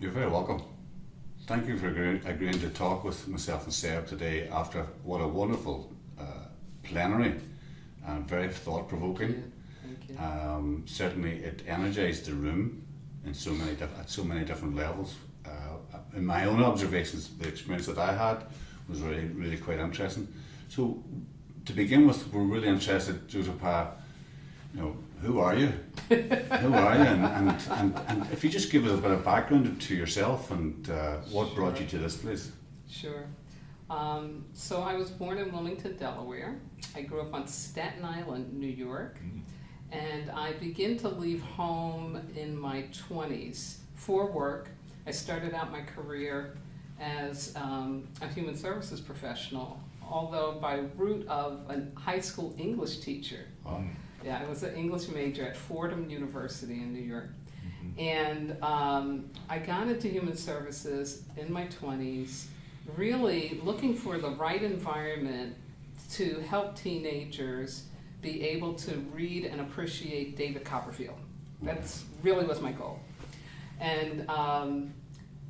You're very welcome. Thank you for agreeing to talk with myself and Seb today after what a wonderful plenary and very thought-provoking. Thank you. Certainly it energised the room in at so many different levels. In my own observations, the experience that I had was really quite interesting. So to begin with, we're really interested, Jojopah, who are you? Who are you? And if you just give us a bit of background to yourself and what brought you to this place. Sure. So I was born in Wilmington, Delaware. I grew up on Staten Island, New York. And I began to leave home in my 20s for work. I started out my career as a human services professional, although by route of a high school English teacher. Oh. Yeah, I was an English major at Fordham University in New York. And I got into human services in my 20s, really looking for the right environment to help teenagers be able to read and appreciate David Copperfield. That's really was my goal. And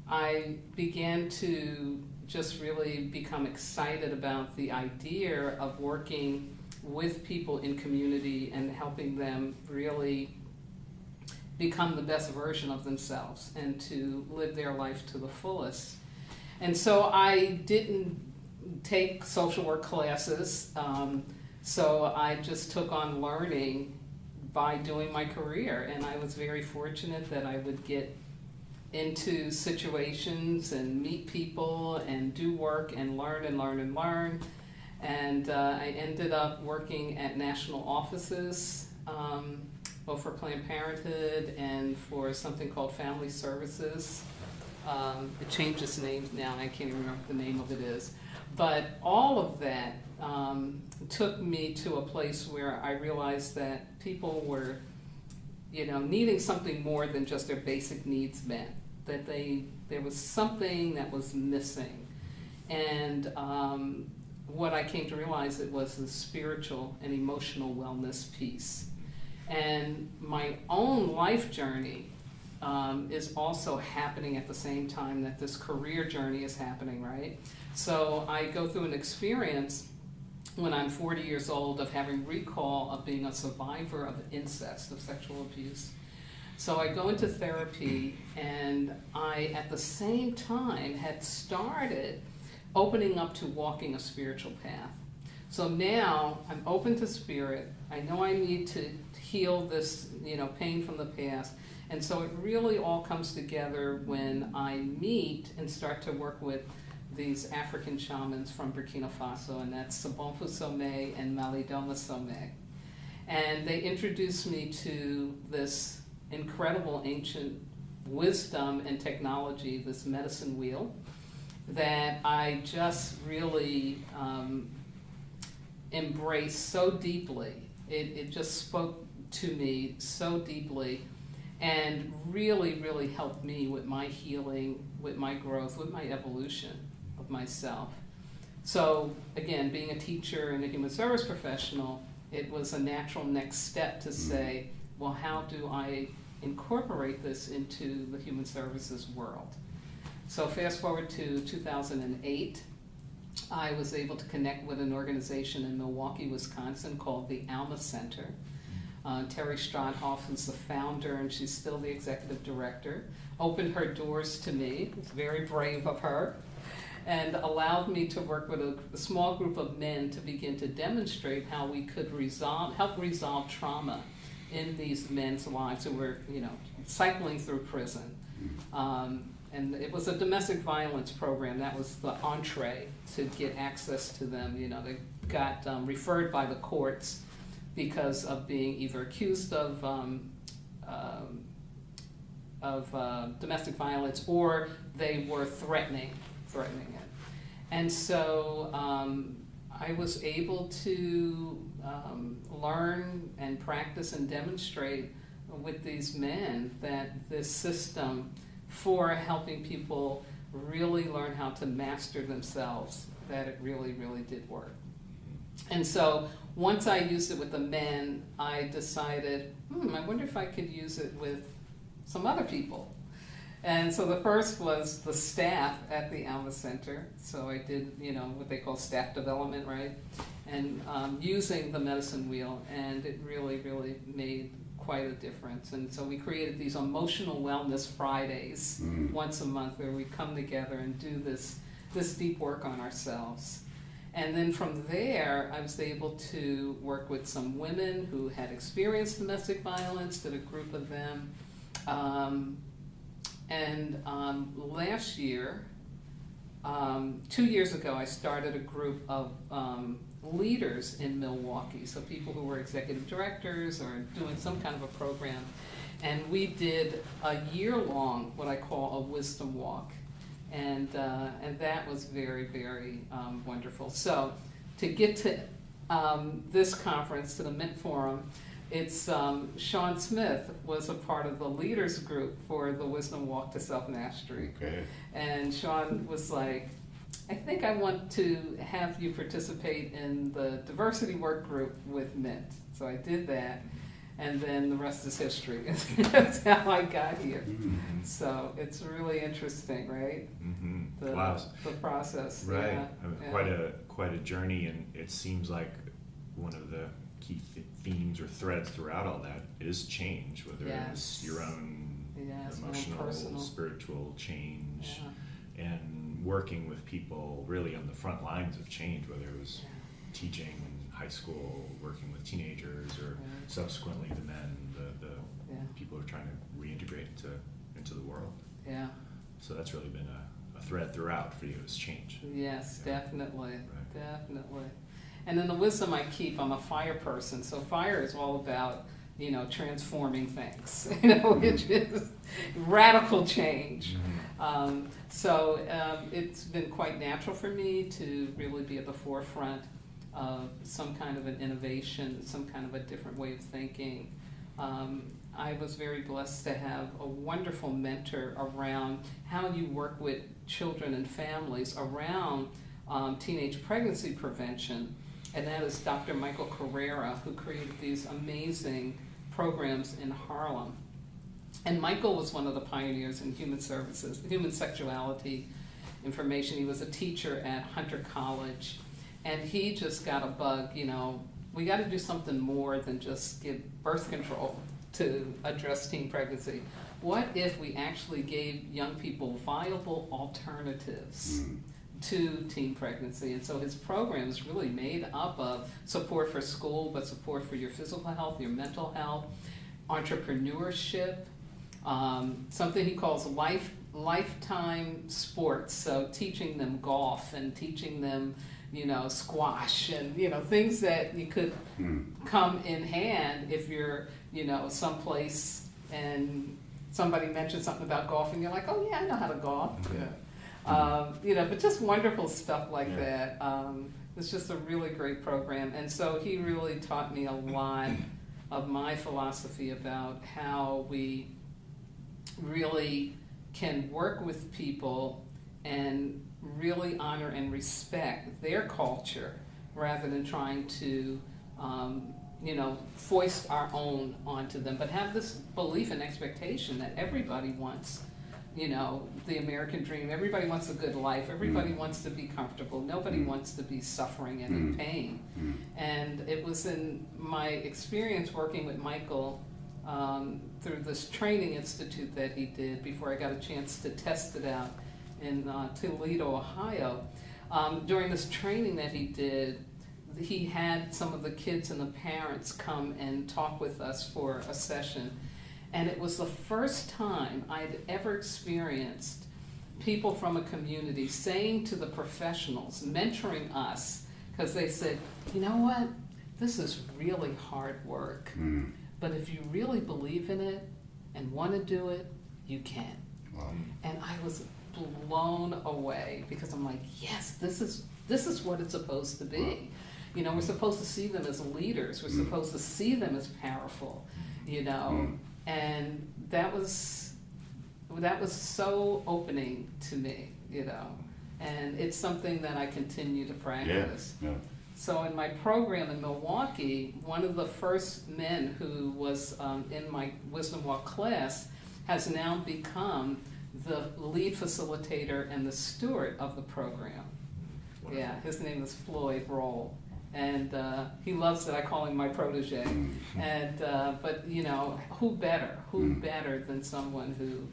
I began to just really become excited about the idea of working with people in community and helping them really become the best version of themselves and to live their life to the fullest. And so I didn't take social work classes, so I just took on learning by doing my career, and I was very fortunate that I would get into situations and meet people and do work and learn and learn and learn. And I ended up working at national offices, both for Planned Parenthood and for something called Family Services. It changed its name now, and I can't even remember what the name of it is. But all of that took me to a place where I realized that people were, needing something more than just their basic needs met. That there was something that was missing, and what I came to realize it was the spiritual and emotional wellness piece. And my own life journey is also happening at the same time that this career journey is happening, right? So I go through an experience when I'm 40 years old of having recall of being a survivor of incest, of sexual abuse. So I go into therapy, and I, at the same time, had started opening up to walking a spiritual path. So now I'm open to spirit. I know I need to heal this, pain from the past. And so it really all comes together when I meet and start to work with these African shamans from Burkina Faso, and that's Sabonfu Some and Malidoma Some. And they introduced me to this incredible ancient wisdom and technology, this medicine wheel, that I just really embraced so deeply. It just spoke to me so deeply and really, really helped me with my healing, with my growth, with my evolution of myself. So again, being a teacher and a human service professional, it was a natural next step to say, well, how do I incorporate this into the human services world? So fast forward to 2008, I was able to connect with an organization in Milwaukee, Wisconsin called the Alma Center. Terry Strathoff, who's the founder, and she's still the executive director, opened her doors to me. It's very brave of her, and allowed me to work with a small group of men to begin to demonstrate how we could help resolve trauma in these men's lives who were, cycling through prison. And it was a domestic violence program. That was the entree to get access to them. They got referred by the courts because of being either accused of domestic violence, or they were threatening it. And so I was able to learn and practice and demonstrate with these men that this system for helping people really learn how to master themselves, that it really, really did work. And so once I used it with the men, I decided, I wonder if I could use it with some other people. And so the first was the staff at the Alma Center. So I did, what they call staff development, right? And using the medicine wheel, and it really, really made quite a difference. And so we created these emotional wellness Fridays once a month where we come together and do this deep work on ourselves. And then from there, I was able to work with some women who had experienced domestic violence, did a group of them. Last year, 2 years ago, I started a group of leaders in Milwaukee, so people who were executive directors or doing some kind of a program. And we did a year-long, what I call a wisdom walk. And that was very, very wonderful. So to get to this conference, to the Mint Forum, it's Sean Smith was a part of the leaders group for the Wisdom Walk to Self-Mastery. Okay. And Sean was like, I think I want to have you participate in the diversity work group with Mint. So I did that. And then the rest is history. That's how I got here. Mm-hmm. So it's really interesting, right? Mm-hmm. The process. Right. Yeah. Quite a journey, and it seems like one of the key themes or threads throughout all that is change, whether it's your own emotional, spiritual change, and working with people really on the front lines of change, whether it was teaching in high school, working with teenagers, or subsequently the men, the people who are trying to reintegrate into the world. Yeah. So that's really been a thread throughout for you, is change. Yes, definitely, definitely. And then the wisdom I keep, I'm a fire person, so fire is all about, transforming things, which is radical change. Mm-hmm. It's been quite natural for me to really be at the forefront of some kind of an innovation, some kind of a different way of thinking. I was very blessed to have a wonderful mentor around how you work with children and families around teenage pregnancy prevention, and that is Dr. Michael Carrera, who created these amazing programs in Harlem. And Michael was one of the pioneers in human services, human sexuality information. He was a teacher at Hunter College, and he just got a bug, we got to do something more than just give birth control to address teen pregnancy. What if we actually gave young people viable alternatives to teen pregnancy? And so his program is really made up of support for school, but support for your physical health, your mental health, entrepreneurship, something he calls lifetime sports. So teaching them golf and teaching them, squash and, things that you could come in hand if you're, someplace and somebody mentioned something about golf and you're like, oh yeah, I know how to golf. Yeah. But just wonderful stuff like that. It's just a really great program. And so he really taught me a lot of my philosophy about how we really can work with people and really honor and respect their culture rather than trying to, foist our own onto them, but have this belief and expectation that everybody wants, the American dream. Everybody wants a good life. Everybody wants to be comfortable. Nobody wants to be suffering and in pain. And it was in my experience working with Michael through this training institute that he did before I got a chance to test it out in Toledo, Ohio. During this training that he did, he had some of the kids and the parents come and talk with us for a session. And it was the first time I'd ever experienced people from a community saying to the professionals, mentoring us, because they said, you know what, this is really hard work. But if you really believe in it and want to do it, you can. Wow. And I was blown away because I'm like, yes, this is what it's supposed to be. Wow. We're supposed to see them as leaders. We're supposed to see them as powerful, and that was so opening to me, and it's something that I continue to practice. Yeah. So in my program in Milwaukee, one of the first men who was in my Wisdom Walk class has now become the lead facilitator and the steward of the program. Wonderful. Yeah, his name is Floyd Roll. And he loves that I call him my protege. And but you know, who better than someone who,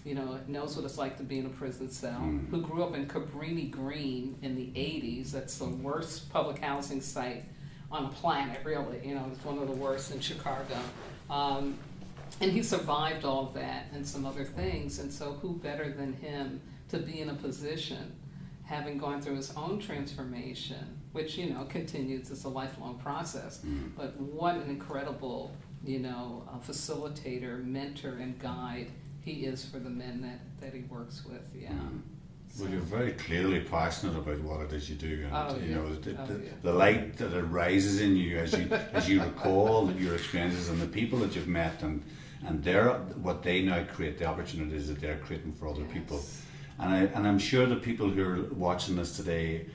you know, knows what it's like to be in a prison cell, who grew up in Cabrini Green in the 80s. That's the worst public housing site on the planet, really. You know, it's one of the worst in Chicago. And he survived all of that and some other things. And so who better than him to be in a position, having gone through his own transformation, which, you know, continues as a lifelong process. But what an incredible, you know, facilitator, mentor, and guide he is for the men that he works with. Yeah. Well, you're very clearly passionate about what it is you do, and you know yeah. the light that arises in you as you recall your experiences and the people that you've met, and what they now create, the opportunities that they're creating for other people. And I'm sure the people who are watching this today,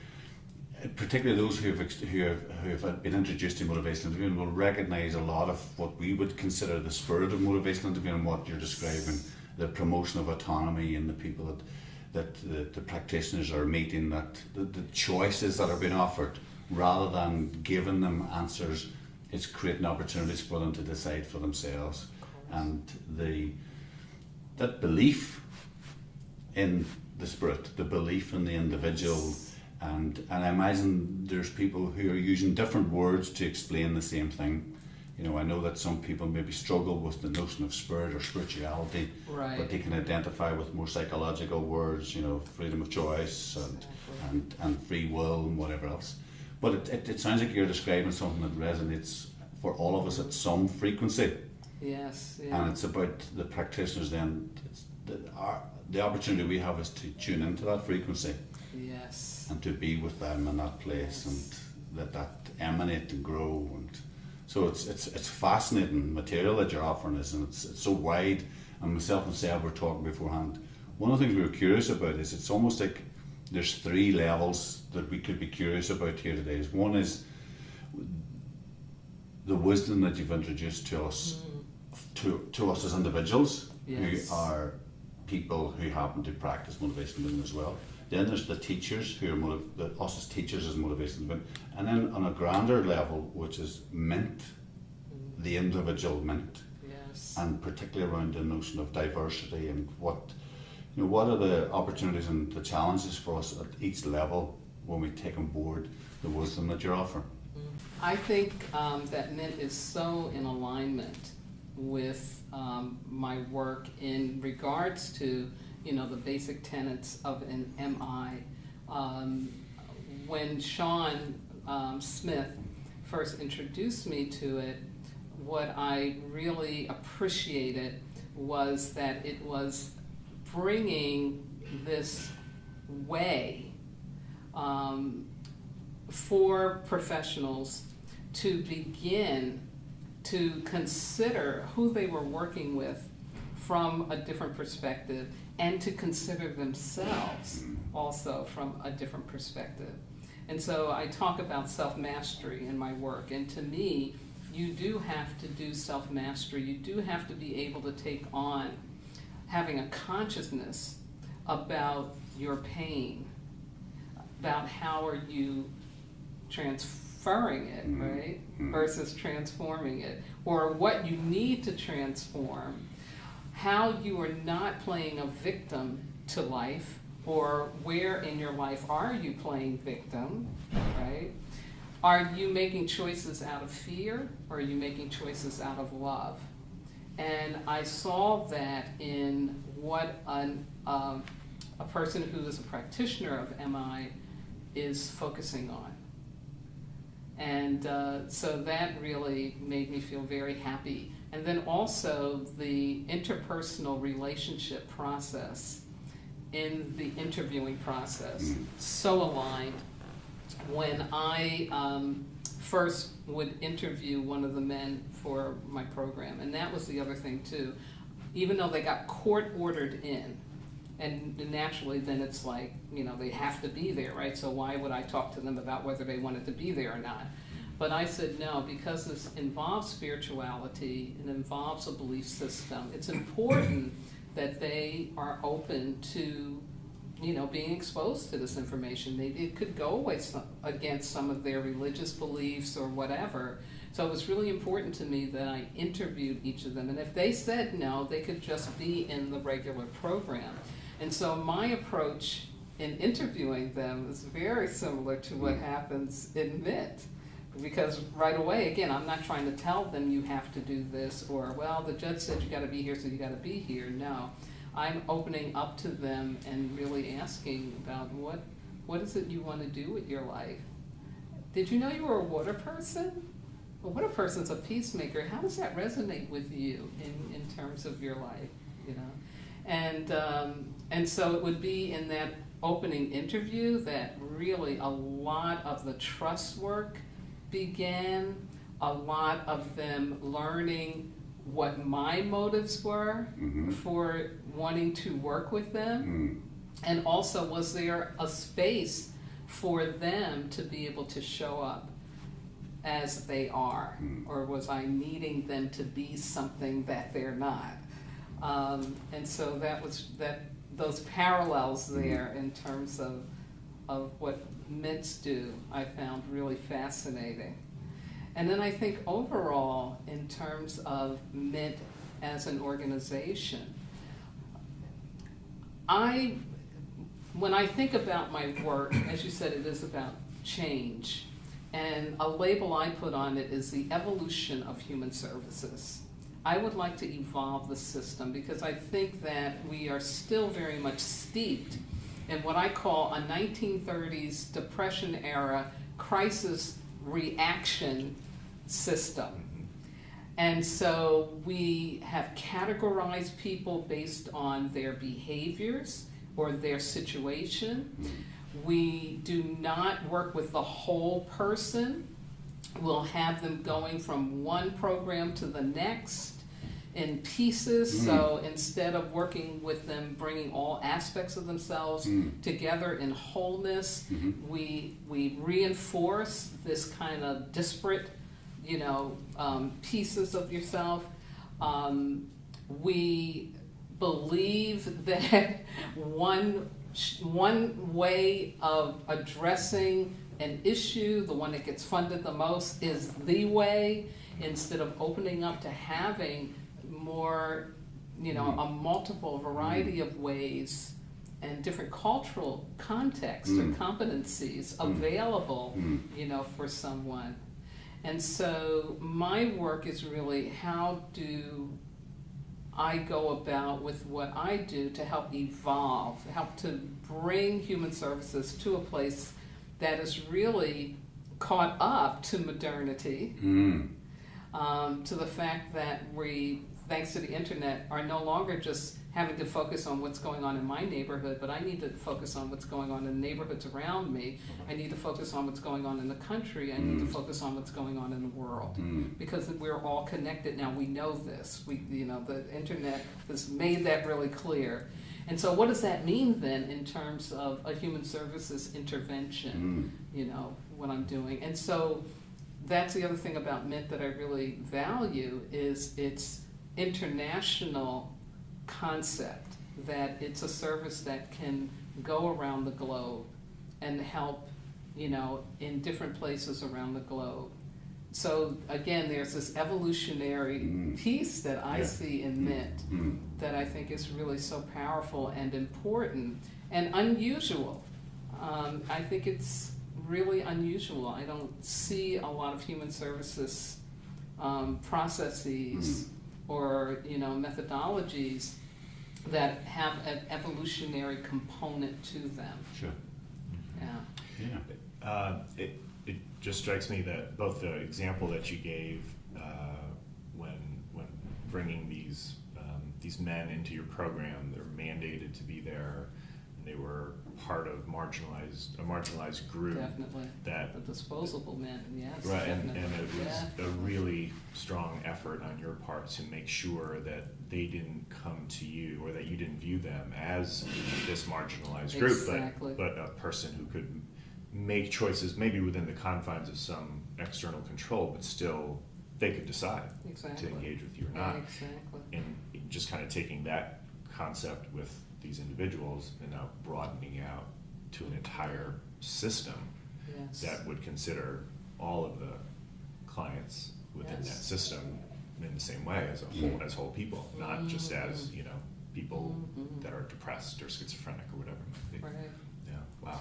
particularly those who have been introduced to motivational interviewing, will recognise a lot of what we would consider the spirit of motivational interviewing, and what you're describing, the promotion of autonomy in the people that the practitioners are meeting, that the choices that are being offered, rather than giving them answers, it's creating opportunities for them to decide for themselves. And that belief in the spirit, the belief in the individual, and I imagine there's people who are using different words to explain the same thing. You know, I know that some people maybe struggle with the notion of spirit or spirituality, but they can identify with more psychological words, you know, freedom of choice and free will and whatever else. But it sounds like you're describing something that resonates for all of us at some frequency. Yes. Yeah. And it's about the practitioners then. The opportunity we have is to tune into that frequency. Yes. And to be with them in that place, and let that emanate and grow. And so it's fascinating material that you're offering us, and it's so wide. And myself and Seb were talking beforehand. One of the things we were curious about is it's almost like there's 3 levels that we could be curious about here today. One is the wisdom that you've introduced to us, to us as individuals, who are people who happen to practice motivational as well. Then there's the teachers who are us as teachers as motivational, and then on a grander level, which is Mint, the individual Mint, and particularly around the notion of diversity and what are the opportunities and the challenges for us at each level when we take on board the wisdom that you're offering. I think that Mint is so in alignment with my work in regards to, you know, the basic tenets of an MI. When Sean Smith first introduced me to it, what I really appreciated was that it was bringing this way for professionals to begin to consider who they were working with from a different perspective, and to consider themselves also from a different perspective. And so I talk about self-mastery in my work, and to me, you do have to do self-mastery. You do have to be able to take on having a consciousness about your pain, about how are you transferring it, right, versus transforming it, or what you need to transform, how you are not playing a victim to life, or where in your life are you playing victim, right? Are you making choices out of fear, or are you making choices out of love? And I saw that in what a person who is a practitioner of MI is focusing on. And so that really made me feel very happy. And then also the interpersonal relationship process in the interviewing process, so aligned. When I first would interview one of the men for my program, and that was the other thing too, even though they got court ordered in, and naturally then it's like, you know, they have to be there, right? So why would I talk to them about whether they wanted to be there or not? But I said no, because this involves spirituality, it involves a belief system. It's important that they are open to, being exposed to this information. It could go against some of their religious beliefs or whatever. So it was really important to me that I interviewed each of them. And if they said no, they could just be in the regular program. And so my approach in interviewing them is very similar to what happens in MIT. Because right away, again, I'm not trying to tell them you have to do this, or, well, the judge said you got to be here, so you got to be here. No. I'm opening up to them and really asking about what is it you want to do with your life? Did you know you were a water person? A water person's a peacemaker. How does that resonate with you in terms of your life? And so it would be in that opening interview that really a lot of the trust work began, a lot of them learning what my motives were for wanting to work with them, and also was there a space for them to be able to show up as they are, or was I needing them to be something that they're not? And so those parallels there in terms of what MITs do, I found really fascinating. And then I think overall, in terms of MIT as an organization, when I think about my work, as you said, it is about change. And a label I put on it is the evolution of human services. I would like to evolve the system because I think that we are still very much steeped in what I call a 1930s Depression era crisis reaction system. And so we have categorized people based on their behaviors or their situation. We do not work with the whole person. We'll have them going from one program to the next in pieces. So instead of working with them, bringing all aspects of themselves together in wholeness, we reinforce this kind of disparate, pieces of yourself. We believe that one way of addressing an issue, the one that gets funded the most, is the way, instead of opening up to having more, a multiple variety of ways and different cultural contexts or competencies available, for someone. And so my work is really, how do I go about with what I do to help evolve, help to bring human services to a place that is really caught up to modernity, to the fact that we, thanks to the internet, are no longer just having to focus on what's going on in my neighborhood, but I need to focus on what's going on in neighborhoods around me. I need to focus on what's going on in the country. I need to focus on what's going on in the world, because we're all connected now. We know this. The internet has made that really clear. And so what does that mean then in terms of a human services intervention, what I'm doing? And so that's the other thing about MIT that I really value, is its international concept, that it's a service that can go around the globe and help, in different places around the globe. So again, there's this evolutionary piece that I see in MIT that I think is really so powerful and important and unusual. I think it's really unusual. I don't see a lot of human services processes or methodologies that have an evolutionary component to them. Sure. It just strikes me that both the example that you gave when bringing these men into your program, they're mandated to be there, and they were part of a marginalized group. Definitely. That the Disposable Man, yes. Right, and definitely. it was a really strong effort on your part to make sure that they didn't come to you, or that you didn't view them as this marginalized group, Exactly. but a person who could make choices maybe within the confines of some external control, but still they could decide Exactly. to engage with you or not. Exactly. And just kind of taking that concept with these individuals and now broadening out to an entire system that would consider all of the clients within that system in the same way as whole people, not just as, you know, people that are depressed or schizophrenic or whatever it might be. Right. Yeah, wow.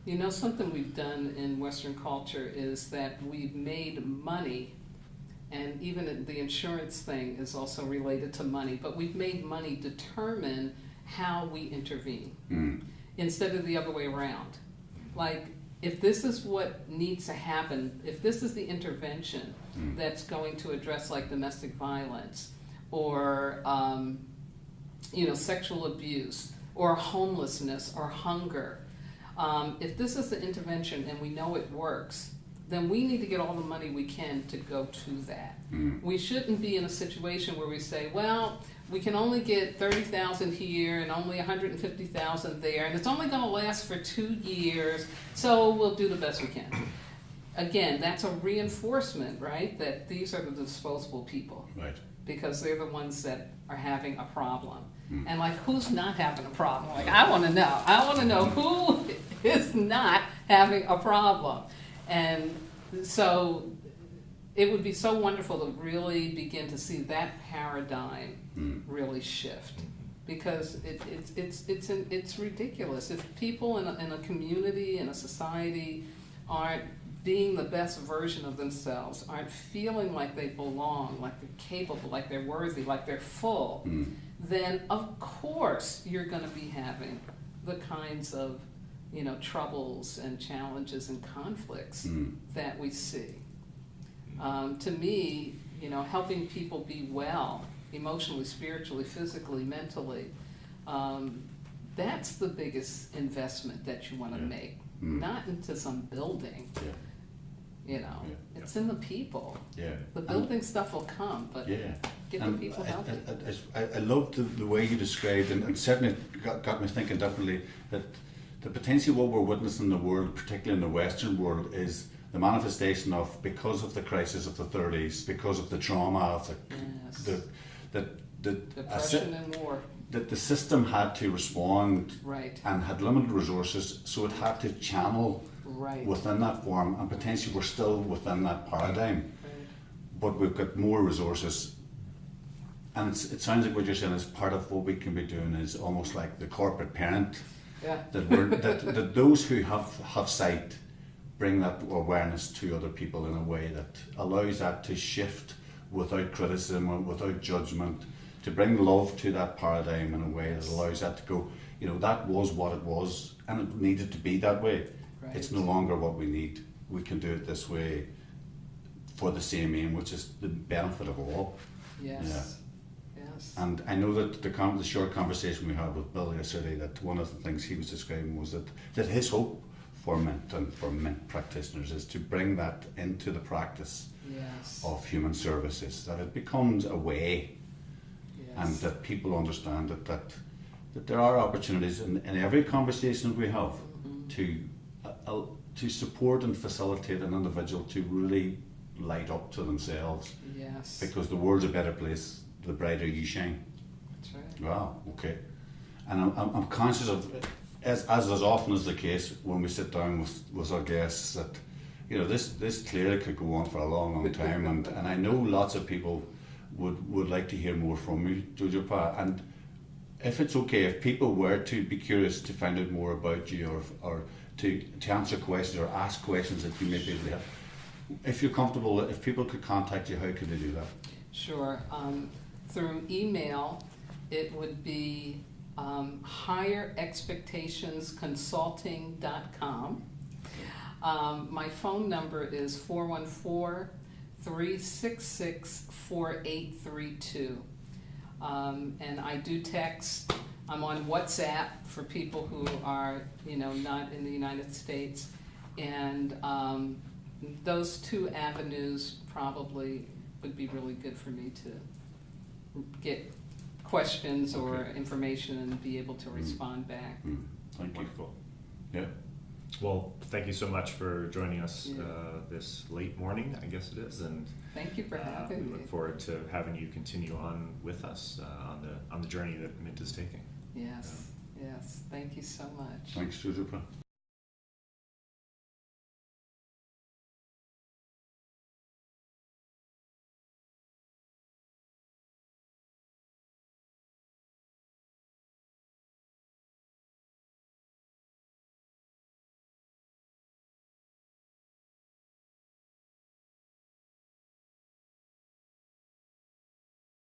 You know, something we've done in Western culture is that we've made money, and even the insurance thing is also related to money, but we've made money determine how we intervene instead of the other way around. Like, if this is what needs to happen, if this is the intervention that's going to address like domestic violence or you know, sexual abuse or homelessness or hunger, if this is the intervention and we know it works, then we need to get all the money we can to go to that. We shouldn't be in a situation where we say, well, we can only get 30,000 here and only 150,000 there, and it's only going to last for 2 years, so we'll do the best we can. Again, that's a reinforcement, right, that these are the disposable people. Right. Because they're the ones that are having a problem. And like, who's not having a problem? Like, I want to know. I want to know who is not having a problem. And so it would be so wonderful to really begin to see that paradigm really shift, because it's ridiculous if people in a community, in a society, aren't being the best version of themselves, aren't feeling like they belong, like they're capable, like they're worthy, like they're full, then of course you're going to be having the kinds of, you know, troubles and challenges and conflicts that we see. To me, you know, helping people be well, emotionally, spiritually, physically, mentally, that's the biggest investment that you want to make, not into some building. You know, it's in the people. The building stuff will come, but get the people healthy. I loved the way you described, and certainly got me thinking differently, that the potential what we're witnessing in the world, particularly in the Western world, is the manifestation of, because of the crisis of the 30s, because of the trauma of the depression and war, that the system had to respond and had limited resources, so it had to channel within that form, and potentially we're still within that paradigm, but we've got more resources. And it sounds like what you're saying is part of what we can be doing is almost like the corporate parent, that those who have sight bring that awareness to other people in a way that allows that to shift without criticism, without judgment, to bring love to that paradigm in a way that allows that to go, you know, that was what it was and it needed to be that way. It's no longer what we need. We can do it this way for the same aim, which is the benefit of all. Yes. And I know that the short conversation we had with Billy yesterday, that one of the things he was describing was that his hope for Mint and for Mint practitioners is to bring that into the practice of human services, that it becomes a way, and that people understand that there are opportunities in every conversation we have to support and facilitate an individual to really light up to themselves. Because the world's a better place the brighter you shine. That's right. Wow, okay. And I'm conscious of, as is often is the case when we sit down with our guests, that, you know, this clearly could go on for a long time, and I know lots of people would like to hear more from you, Jojopah. And if it's okay, if people were to be curious to find out more about you, or to answer questions or ask questions that you may be able to have, if you're comfortable, if people could contact you, how could they do that? Sure. Through email, it would be higherexpectationsconsulting.com. My phone number is 414-366-4832. And I do text. I'm on WhatsApp for people who are, you know, not in the United States. And those two avenues probably would be really good for me to get questions or information and be able to respond back. Thank you. Wonderful. Yeah. Well, thank you so much for joining us this late morning, I guess it is, and thank you for having me. We look forward to having you continue on with us on the journey that Mint is taking. Yes, yes. Thank you so much. Thanks, Jojopah.